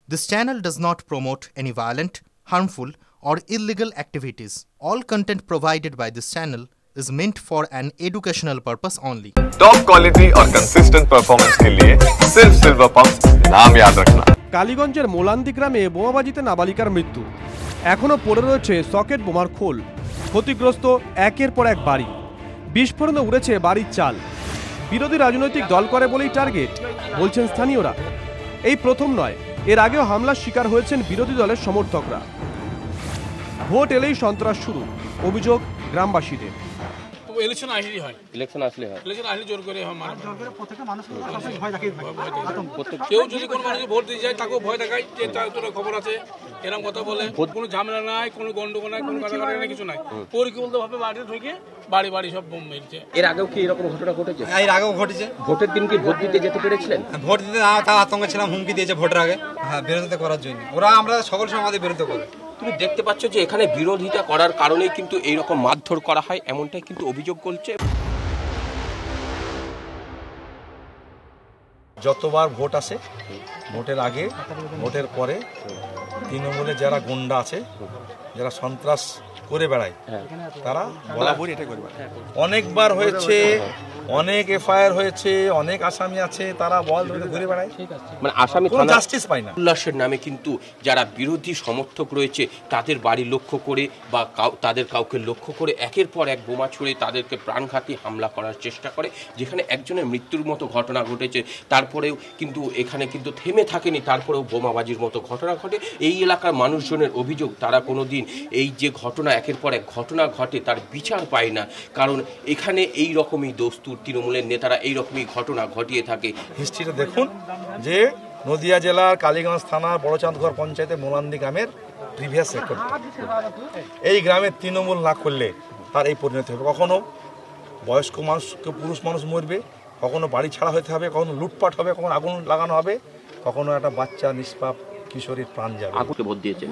This channel does not promote any violent, harmful, or illegal activities. All content provided by this channel is meant for an educational purpose only. Top quality और consistent performance के लिए सिर्फ silver pumps नाम याद रखना। কালীগঞ্জের মোলান্দি গ্রামে বোমাবাজিতে নাবালিকার মৃত্যু। এখনো পড়ে রয়েছে সকেট বোমার খোল। ক্ষতিগ্রস্ত একের পর এক বাড়ি। বিস্ফোরণে উড়েছে বাড়ির চাল। বিরোধী রাজনৈতিক দল করে বলেই টার্গেট বলছেন স্থানীয়রা। এই প্রথম নয়, এর আগেও হামলার শিকার হয়েছেন বিরোধী দলের সমর্থকরা। ভোট এলেই সন্ত্রাস শুরু, অভিযোগ গ্রামবাসীদের। ইলেকশন আসলেই হয়, ইলেকশন আসলে জোর করে কেউ যদি কোনো মানুষকে ভোট দিয়ে যায় তাকেও ভয় দেখায় যে তোর খবর আছে, এরকম কথা বলে। কোনো ঝামেলা নাই, কোনো গন্ডগোল নাই, কোনো কাটাকাটি নাই, কিছু নাই। পরিকল্পিতভাবে বাড়িতে ঢুকে বাড়ি বাড়ি সব বোম মেরেছে। এর আগেও কি এরকম ঘটনা ঘটেছে? এর আগেও ঘটেছে। ভোটের দিন কি ভোট দিতে যেতে পেরেছিলেন? ভোট দিতে না, তার আতঙ্কে ছিলাম, হুমকি দিয়েছে ভোটের আগে। হ্যাঁ, বিরোধিতা করার জন্য ওরা, আমরা সকল সময় আমাদের বিরোধিতা করে। তুমি দেখতে পাচ্ছ যে এখানে বিরোধিতা করার কারণেই কিন্তু এইরকম মারধর করা হয়, এমনটাই কিন্তু অভিযোগ করছে। যতবার ভোট আসে, ভোটের আগে ভোটের পরে তৃণমূলে যারা গুন্ডা আছে, যারা সন্ত্রাস করে বেড়ায়, তারা বরাবরই এটা করে বেড়ায়। অনেকবার হয়েছে, অনেক এফআইআর হয়েছে, অনেক আসামি আছে, তারা বল ঘুরে বেড়ায়, মানে আসামি কোনো জাস্টিস পায় না। উল্লাসের নামে কিন্তু যারা বিরোধী সমর্থক রয়েছে তাদের বাড়ি লক্ষ্য করে বা তাদের কাউকে লক্ষ্য করে একের পর এক বোমা ছুড়ে তাদেরকে প্রাণঘাতী হামলা করার চেষ্টা করে, যেখানে একজনের মৃত্যুর মতো ঘটনা ঘটেছে। তারপরেও কিন্তু এখানে কিন্তু থেমে থাকেনি, তারপরেও বোমাবাজির মতো ঘটনা ঘটে। এই এলাকার মানুষজনের অভিযোগ, তারা কোনোদিন এই যে ঘটনা একের পর এক ঘটনা ঘটে তার বিচার পায় না, কারণ এখানে এই রকমই দস্তুর তৃণমূলের নেতারা এই রকমই ঘটনা ঘটিয়ে থাকে। হিস্ট্রিটা দেখুন যে নদিয়া জেলার কালীগঞ্জ থানার বড়চাঁদঘর পঞ্চায়েতে মোলান্দি গ্রামের প্রিভিয়াস রেকর্ড, এই গ্রামের তৃণমূল না করলে তার এই পরিণতি হবে। কখনো বয়স্ক মানুষ, পুরুষ মানুষ মরবে, কখনো বাড়ি ছাড়া হতে হবে, কখনো লুটপাট হবে, কখনো আগুন লাগানো হবে, কখনো একটা বাচ্চা নিষ্পাপ কিশোরীর প্রাণ যাবে। আগুনকে ভোট দিয়েছে,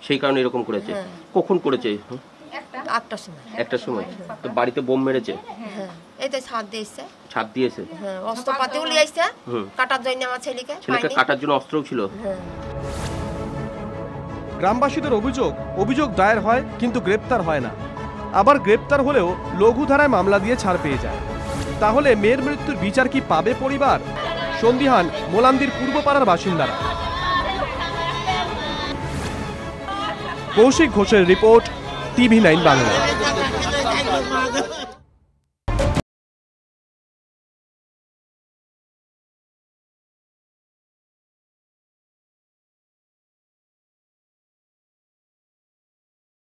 সেই কারণে এরকম করেছে। কখন করেছে? একটা সময় তো বাড়িতে বোম মেরেছে। এই তো ছাদ দিয়েছে, ছাদ দিয়েছে, অস্ত্রপাতিও লিয়েছে কাটার জন্য। আমার ছেলেকে কাটার জন্য অস্ত্রও ছিল। গ্রামবাসীদের অভিযোগ দায়ের হয় কিন্তু গ্রেপ্তার হয় না। আবার গ্রেপ্তার হলেও লঘু ধারায় মামলা দিয়ে ছাড় পেয়ে যায়। তাহলে মেয়ের মৃত্যুর বিচার কি পাবে পরিবার? সন্দিহান মোলান্দির পূর্বপাড়ার বাসিন্দারা। কৌশিক ঘোষের রিপোর্ট, টিভি 9 বাংলা।